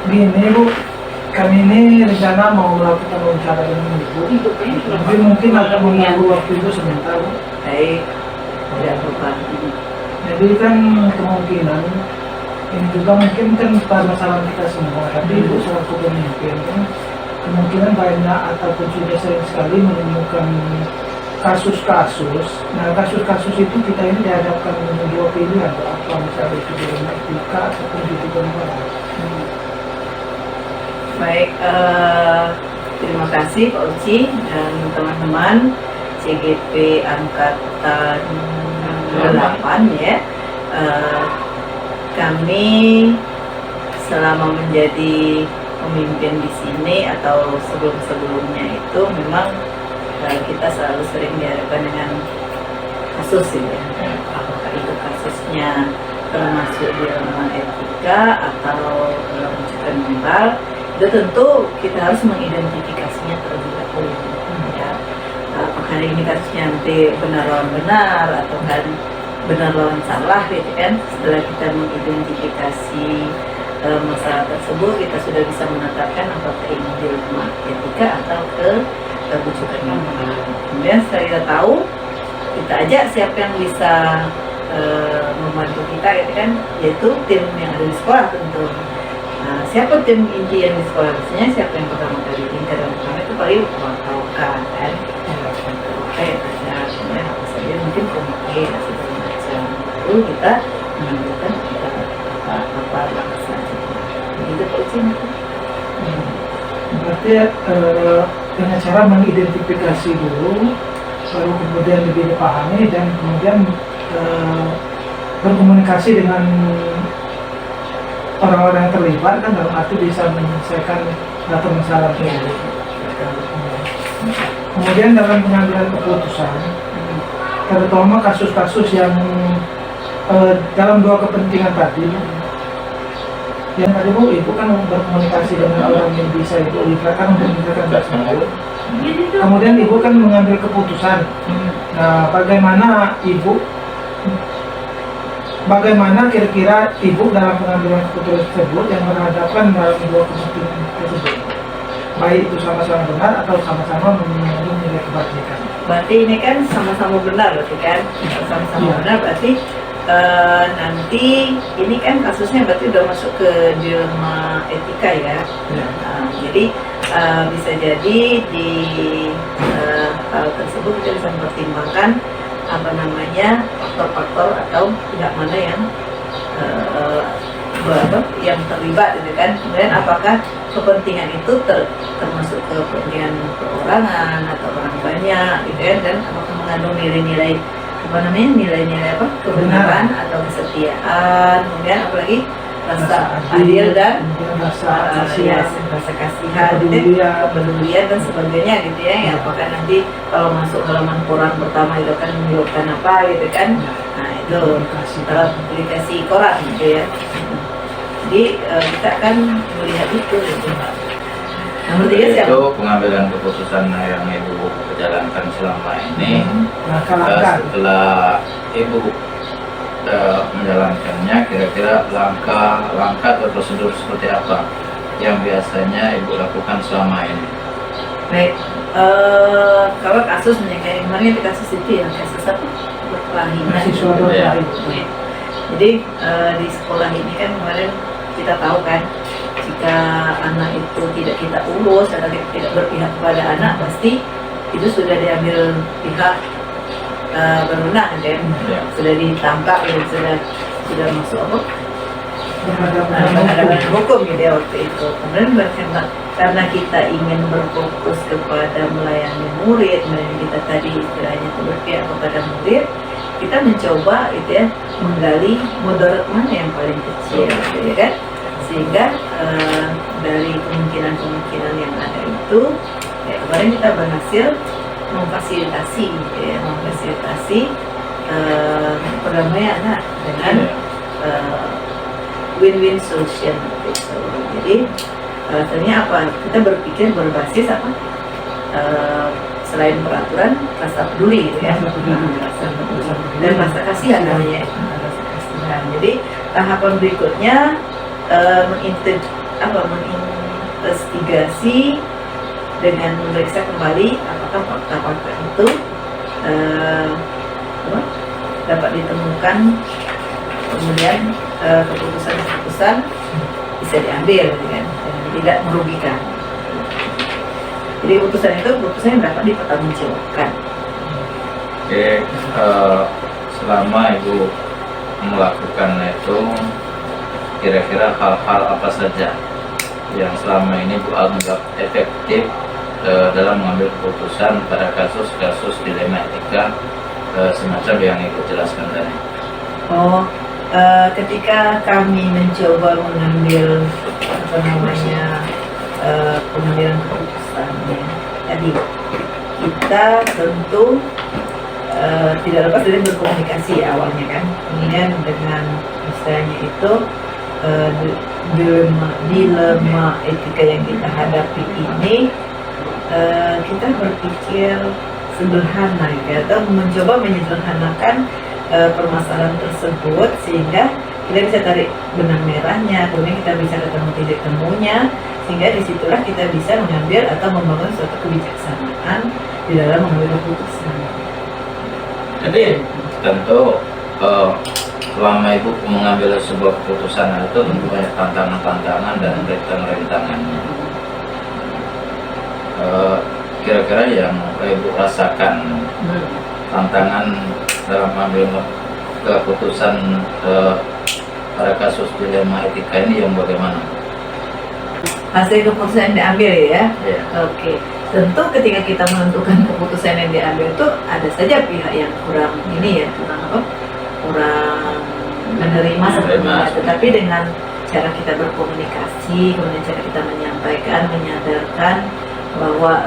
Gini Bu, kami ini rencana mau melakukan wawancara dengan Ibu. Tapi mungkin akan mengganggu waktu itu sebentar Bu. Baik, tidak apa-apa. Jadi kan kemungkinan ini juga mungkin kan masalah kita semua. Tapi Ibu selaku pemimpin kan kemungkinan banyak ataupun sudah sering sekali menemukan kasus-kasus. Nah kasus-kasus itu kita ini dihadapkan dengan dua pilihan, apa misalnya itu di rumah etika ataupun di negara. Baik, terima kasih Pak Uci dan teman-teman CGP Angkatan 8 ya. Kami selama menjadi pemimpin di sini atau sebelum-sebelumnya itu memang kita selalu sering dihadapkan dengan kasus ya. Apakah itu kasusnya termasuk di ranah etika atau pencucian moral, itu tentu kita harus mengidentifikasinya terlebih dahulu ya. Apakah ini kasusnya nanti benar lawan benar atau kan benar lawan salah gitu kan. Setelah kita mengidentifikasi masalah tersebut, kita sudah bisa menetapkan apakah ini di ranah etika atau ke bujukan moral. Kemudian setelah kita tahu, kita ajak siapa yang bisa membantu kita gitu kan, yaitu tim yang ada di sekolah tentu. Nah, siapa tim inti yang di sekolah, biasanya siapa yang pertama kali tingkat dan pertama itu paling wartawan kan, kayak ada kemudian apa saja mungkin komite dan segala macam. Lalu kita menentukan apa langkah selanjutnya. Begitu Pak Uci. Berarti dengan cara mengidentifikasi dulu, baru kemudian lebih dipahami dan kemudian berkomunikasi dengan orang-orang yang terlibat kan dalam arti bisa menyelesaikan permasalahan tersebut. Kemudian dalam pengambilan keputusan, terutama kasus-kasus yang dalam dua kepentingan tadi, yang tadi Bu, Ibu kan berkomunikasi dengan orang yang bisa Ibu libatkan untuk menyelesaikan tersebut. Kemudian Ibu kan mengambil keputusan. Nah, bagaimana kira-kira Ibu dalam pengambilan keputusan tersebut yang berhadapan dalam dua kepentingan tersebut? Baik itu sama-sama benar atau sama-sama mengandung nilai kebajikan. Berarti ini kan sama-sama benar berarti kan? Sama-sama benar berarti nanti ini kan kasusnya berarti udah masuk ke dilema etika ya. Jadi bisa jadi di hal tersebut kita bisa mempertimbangkan faktor-faktor atau pihak mana yang terlibat gitu kan. Kemudian apakah kepentingan itu termasuk ke kepentingan perorangan atau orang banyak gitu kan, dan apakah mengandung nilai-nilai nilai-nilai kebenaran atau kesetiaan, kemudian apalagi rasa adil dan rasa kasihan, kepedulian dan sebagainya gitu ya. Ya apakah nanti kalau masuk halaman koran pertama itu akan menyebabkan apa gitu kan. Nah itu publikasi koran gitu ya. Jadi kita akan melihat itu gitu. Namun itu pengambilan keputusan yang Ibu jalankan selama ini. Setelah Ibu menjalankannya, kira-kira langkah atau prosedur seperti apa yang biasanya Ibu lakukan selama ini? Baik, kalau kasus kayak kemarin itu kasus itu ya, kasus apa? Perkawinan. Jadi di sekolah ini kan kemarin kita tahu kan, jika anak itu tidak kita urus atau tidak berpihak kepada anak, pasti itu sudah diambil pihak berwenang kan, sudah ditangkap ya, sudah masuk berhadapan hukum gitu ya waktu itu. Kemudian karena kita ingin berfokus kepada melayani murid, kita tadi istilahnya itu berpihak kepada murid, kita mencoba itu ya menggali mudarat mana yang paling kecil gitu ya kan, sehingga dari kemungkinan yang ada itu ya, kemarin kita berhasil memfasilitasi gitu ya, perdamaian anak dengan win-win solution gitu. Jadi alasannya apa? Kita berpikir berbasis apa? Selain peraturan, rasa peduli gitu ya, dan rasa kasihan namanya. Jadi tahapan berikutnya menginvestigasi dengan memeriksa kembali apakah fakta-fakta itu dapat ditemukan, kemudian keputusan-keputusan bisa diambil dengan tidak merugikan. Jadi keputusan yang dapat dipertanggungjawabkan. Oke, selama Ibu melakukan itu, kira-kira hal-hal apa saja yang selama ini Bu anggap efektif dalam mengambil keputusan pada kasus-kasus dilema etika semacam yang Ibu jelaskan tadi? Ketika kami mencoba mengambil pengambilan keputusan tadi, kita tentu tidak lepas dari berkomunikasi awalnya kan, kemudian dengan misalnya itu dilema etika yang kita hadapi ini, kita berpikir sederhana ya, atau mencoba menyederhanakan permasalahan tersebut sehingga kita bisa tarik benang merahnya, kemudian kita bisa ketemu titik temunya, sehingga disitulah kita bisa mengambil atau membangun suatu kebijaksanaan di dalam mengambil keputusan. Jadi tentu selama Ibu mengambil sebuah keputusan itu tentu banyak tantangan-tantangan dan rintangan-rintangannya. Kira-kira yang Ibu rasakan tantangan dalam mengambil keputusan pada kasus dilema etika ini yang bagaimana? Hasil keputusan yang diambil ya? Ya. Oke. Tentu ketika kita menentukan keputusan yang diambil itu ada saja pihak yang kurang menerima sebenarnya. Tetapi dengan cara kita berkomunikasi, kemudian cara kita menyampaikan, menyadarkan bahwa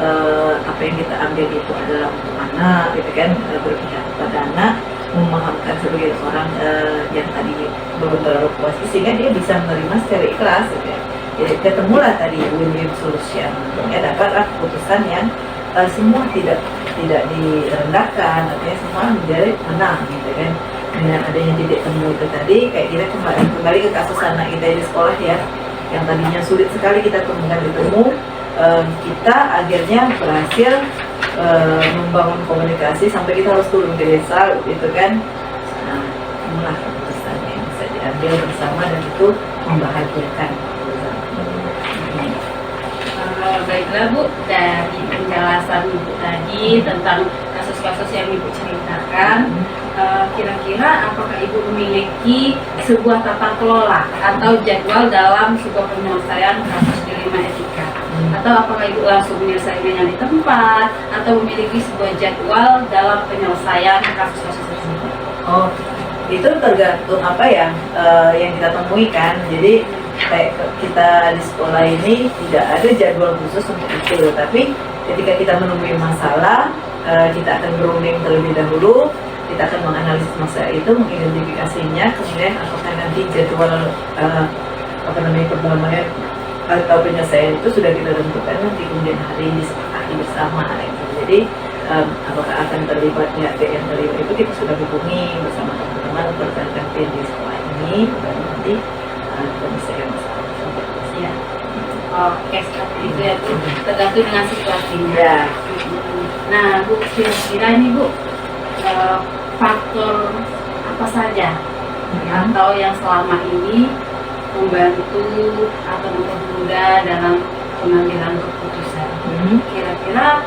apa yang kita ambil itu adalah untuk anak, gitu kan, berpihak kepada anak, memahamkan sebagai orang yang tadi belum terlalu puas, sehingga dia bisa menerima secara ikhlas, gitu ya. Jadi ketemulah tadi win-win solution, ya, dapatlah keputusan yang semua tidak direndahkan, artinya semua menjadi menang, gitu kan. Dengan adanya titik temu itu tadi, kayak kita kembali ke kasus anak kita di sekolah ya, yang tadinya sulit sekali kita temukan kita akhirnya berhasil membangun komunikasi sampai kita harus turun ke desa, gitu kan. Nah, inilah keputusan yang bisa diambil bersama dan itu membahagiakan. Baiklah Bu, dari penjelasan Ibu tadi tentang kasus-kasus yang Ibu ceritakan, kira-kira apakah Ibu memiliki sebuah tata kelola atau jadwal dalam sebuah penyelesaian kasus dilema etika? Atau apakah Ibu langsung menyelesaikannya di tempat atau memiliki sebuah jadwal dalam penyelesaian kasus-kasus tersebut? Oh, itu tergantung apa yang kita temui kan. Jadi kayak kita di sekolah ini tidak ada jadwal khusus untuk itu, tapi ketika kita menemui masalah, kita akan berunding terlebih dahulu, kita akan menganalisis masalah itu, mengidentifikasinya, kemudian apakah nanti jadwal perdagangan atau penyelesaian itu sudah kita tentukan nanti kemudian hari disepakati bersama gitu. Jadi apakah akan terlibat pihak yang terlibat itu kita sudah hubungi bersama teman-teman atau rekan-rekan tim di sekolah ini, baru nanti penyelesaian masalah tersebut ya. Oke, seperti itu ya Bu, tergantung dengan situasinya. Ya. Nah Bu, kira-kira ini Bu, faktor apa saja atau yang selama ini membantu atau mempermudah dalam pengambilan keputusan? Kira-kira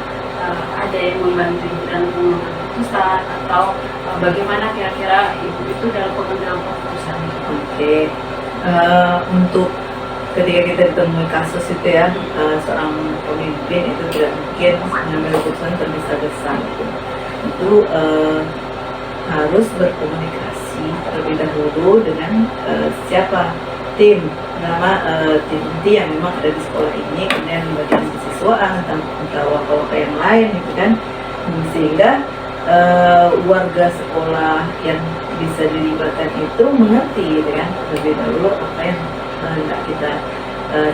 ada yang membantu Ibu dalam pengambilan keputusan atau bagaimana kira-kira Ibu itu dalam pengambilan keputusan? Oke. Untuk ketika kita ditemui kasus itu ya, seorang pemimpin itu tidak mungkin mengambil keputusan tergesa-gesa gitu. Itu harus berkomunikasi terlebih dahulu dengan siapa tim inti yang memang ada di sekolah ini, kemudian bagian siswaan atau waka-waka yang lain gitu kan, sehingga warga sekolah yang bisa dilibatkan itu mengerti gitu kan lebih dahulu apa yang hendak kita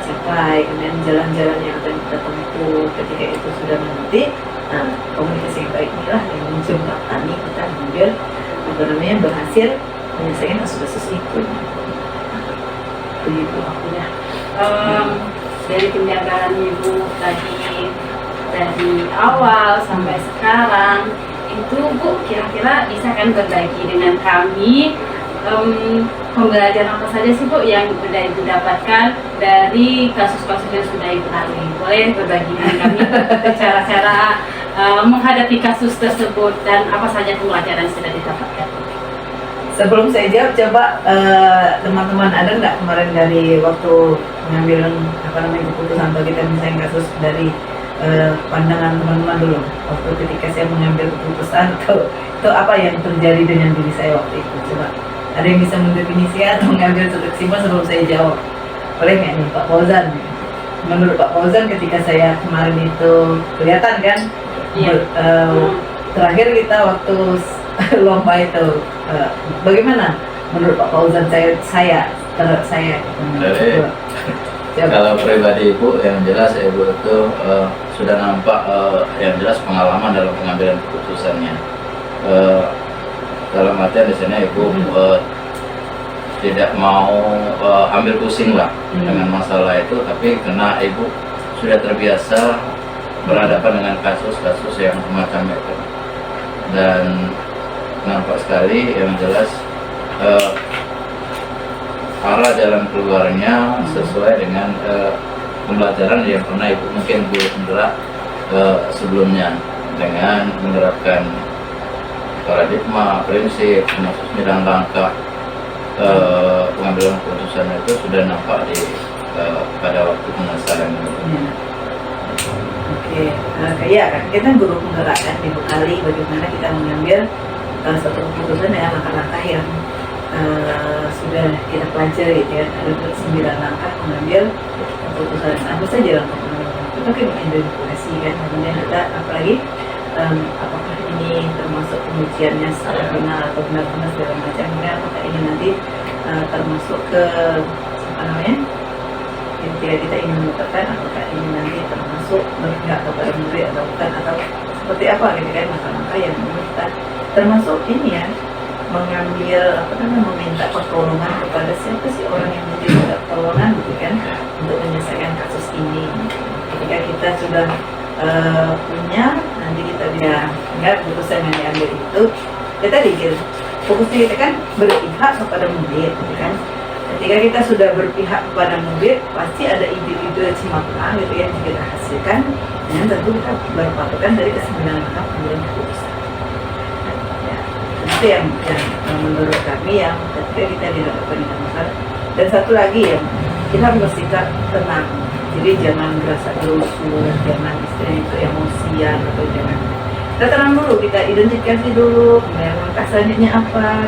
capai, kemudian jalan-jalan yang akan kita tempuh. Ketika itu sudah mengerti, nah komunikasi yang baik inilah yang menjembatani kita mengambil berhasil menyelesaikan kasus-kasus itu. Begitu akunya. dari penjagaan ibu tadi dari awal sampai sekarang itu Bu kira-kira bisa kan berbagi dengan kami pembelajaran apa saja sih Bu yang sudah Ibu dapatkan dari kasus-kasus yang sudah Ibu lalui? Boleh berbagi dengan kami cara-cara menghadapi kasus tersebut dan apa saja pembelajaran yang sudah didapatkan? Sebelum saya jawab, coba teman-teman ada nggak kemarin dari waktu mengambil keputusan atau kita misalnya kasus dari pandangan teman-teman dulu waktu ketika saya mengambil keputusan atau itu apa yang terjadi dengan diri saya waktu itu? Coba ada yang bisa mendefinisi atau mengambil satu kesimpulan sebelum saya jawab? Boleh nggak nih Pak Fauzan? Menurut Pak Fauzan ketika saya kemarin itu kelihatan kan terakhir kita waktu lomba itu bagaimana menurut Pak Fauzan saya kalau pribadi Ibu yang jelas Ibu itu sudah nampak yang jelas pengalaman dalam pengambilan keputusannya. Dalam artian di sini Ibu tidak mau ambil pusing lah dengan masalah itu, tapi karena Ibu sudah terbiasa berhadapan dengan kasus-kasus yang semacam itu, dan nampak sekali yang jelas arah jalan keluarnya sesuai dengan pembelajaran yang pernah Ibu mungkin menerap sebelumnya dengan menerapkan paradigma, prinsip, maksud 9 langkah pengambilan keputusan itu sudah nampak di pada waktu pengesahan ini. Oke, ya kan kita guru penggerak kan dibekali bagaimana kita mengambil satu keputusan dengan langkah-langkah yang sudah kita pelajari gitu ya. Ada 9 langkah mengambil keputusan apa saja langkah pengambilan itu kan identifikasi kan, kemudian kita apalagi apakah ini termasuk pengujiannya secara benar atau benar-benar segala macam, kemudian apakah ini nanti termasuk ke apa namanya ketika kita ingin menentukan apakah ini nanti termasuk berpihak kepada murid atau bukan, atau seperti apa gitu kan, langkah-langkah yang kita termasuk ini ya, mengambil apa namanya, meminta pertolongan kepada siapa sih orang yang meminta pertolongan gitu kan untuk menyelesaikan kasus ini. Ketika kita sudah punya, nanti kita bisa ingat keputusan yang diambil itu kita dikir fokusnya kita kan berpihak kepada murid gitu kan. Ketika kita sudah berpihak kepada murid, pasti ada ide-ide semata gitu yang kita hasilkan, dan tentu kita berpatokan dari kesembilan langkah pengambilan keputusan. Ya, itu yang menurut kami yang ketika kita dihadapkan dengan masalah. Dan satu lagi yang kita harus bersikap tenang. Jadi jangan merasa gerusu, jangan istilahnya itu emosian atau jangan. Kita tenang dulu, kita identifikasi dulu, kemudian langkah selanjutnya apa,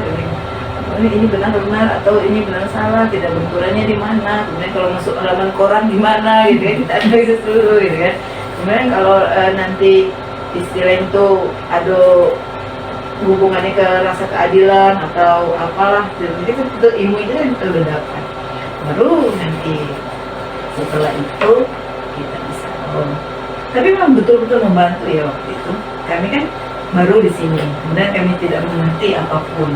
ini benar-benar atau ini benar salah, tidak benturannya di mana, kemudian kalau masuk halaman koran gimana gitu ya, kita analisis dulu gitu kan. Kemudian kalau nanti istilah itu ada hubungannya ke rasa keadilan atau apalah, jadi itu ilmu itu kan kita udah dapat. Baru nanti setelah itu kita bisa tapi memang betul-betul membantu ya waktu itu. Kami kan baru di sini, kemudian kami tidak mengerti apapun.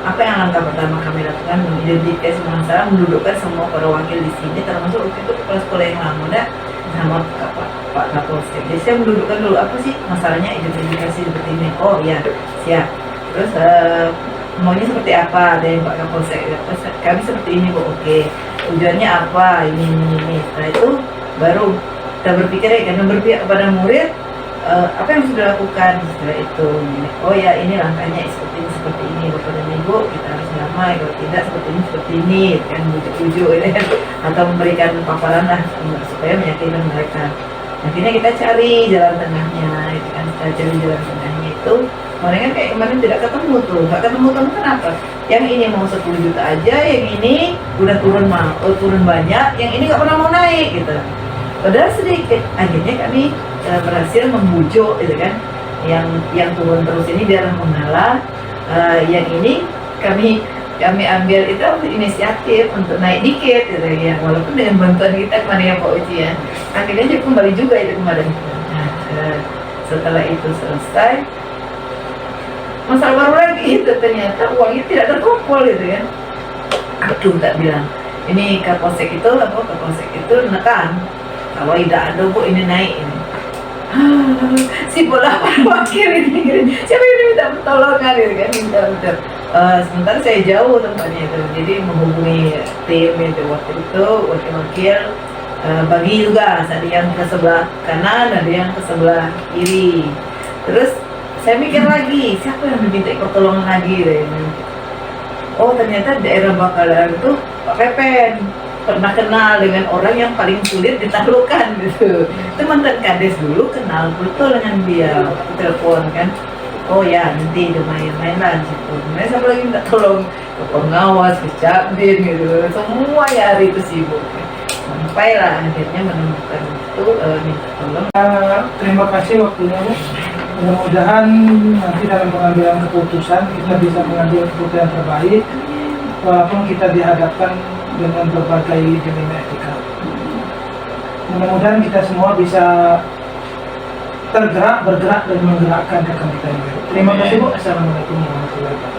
Apa yang langkah pertama kami lakukan, mengidentifikasi masalah, mendudukkan semua para wakil di sini, termasuk waktu itu kepala sekolah yang lama sama Pak Kapolsek. Jadi saya mendudukkan dulu apa sih masalahnya, identifikasi seperti ini. Oh ya, siap. Terus maunya seperti apa dari Pak Kapolsek? Kami seperti ini kok, oke. Tujuannya apa? Ini. Setelah itu baru kita berpikir ya, karena berpihak kepada murid, apa yang sudah lakukan setelah itu. Oh ya, ini langkahnya seperti ini Bapak dan Ibu, kita harus damai, kalau tidak seperti ini kan, bujuk-bujuk gitu kan, atau memberikan paparan lah supaya meyakinkan mereka. Akhirnya kita cari jalan tengahnya gitu kan. Kita cari jalan tengahnya itu kemarin kan kayak kemarin tidak ketemu tuh, nggak ketemu kenapa? Yang ini mau 10 juta aja, yang ini udah turun banyak, yang ini nggak pernah mau naik gitu. Padahal sedikit, akhirnya kami berhasil membujuk gitu kan, yang turun terus ini biar mengalah, yang ini kami ambil itu inisiatif untuk naik dikit gitu ya, walaupun dengan bantuan kita kemarin ya Pak Uci ya, akhirnya dia kembali juga itu kemarin. Nah, setelah itu selesai, masalah baru lagi itu ternyata uangnya tidak terkumpul gitu kan. Aduh, tak bilang ini Kapolsek itu nekan kalau tidak ada Bu ini naik ini. Si bola wakil ini siapa ini minta pertolongan gitu kan, minta. Sementara saya jauh tempatnya itu, jadi menghubungi tim itu waktu itu wakil-wakil bagi juga, ada yang ke sebelah kanan, ada yang ke sebelah kiri. Terus saya mikir lagi siapa yang diminta pertolongan lagi deh. Oh ternyata daerah Bakalan itu Pak Pepen pernah kenal dengan orang yang paling sulit ditaklukkan gitu. Itu mantan kades dulu, kenal betul dengan dia, telepon kan. Oh ya nanti udah main-main lah situ. Kemudian siapa lagi minta tolong ke pengawas, ke Capdin gitu. Semua ya hari itu sibuk. Sampailah akhirnya menemukan itu minta tolong. Terima kasih waktunya Bu. Mudah-mudahan nanti dalam pengambilan keputusan kita bisa mengambil keputusan yang terbaik, walaupun kita dihadapkan dengan berbagai dilema etika. Mudah-mudahan kita semua bisa bergerak dan menggerakkan rekan kita ini. Terima kasih Bu. Assalamualaikum warahmatullahi wabarakatuh.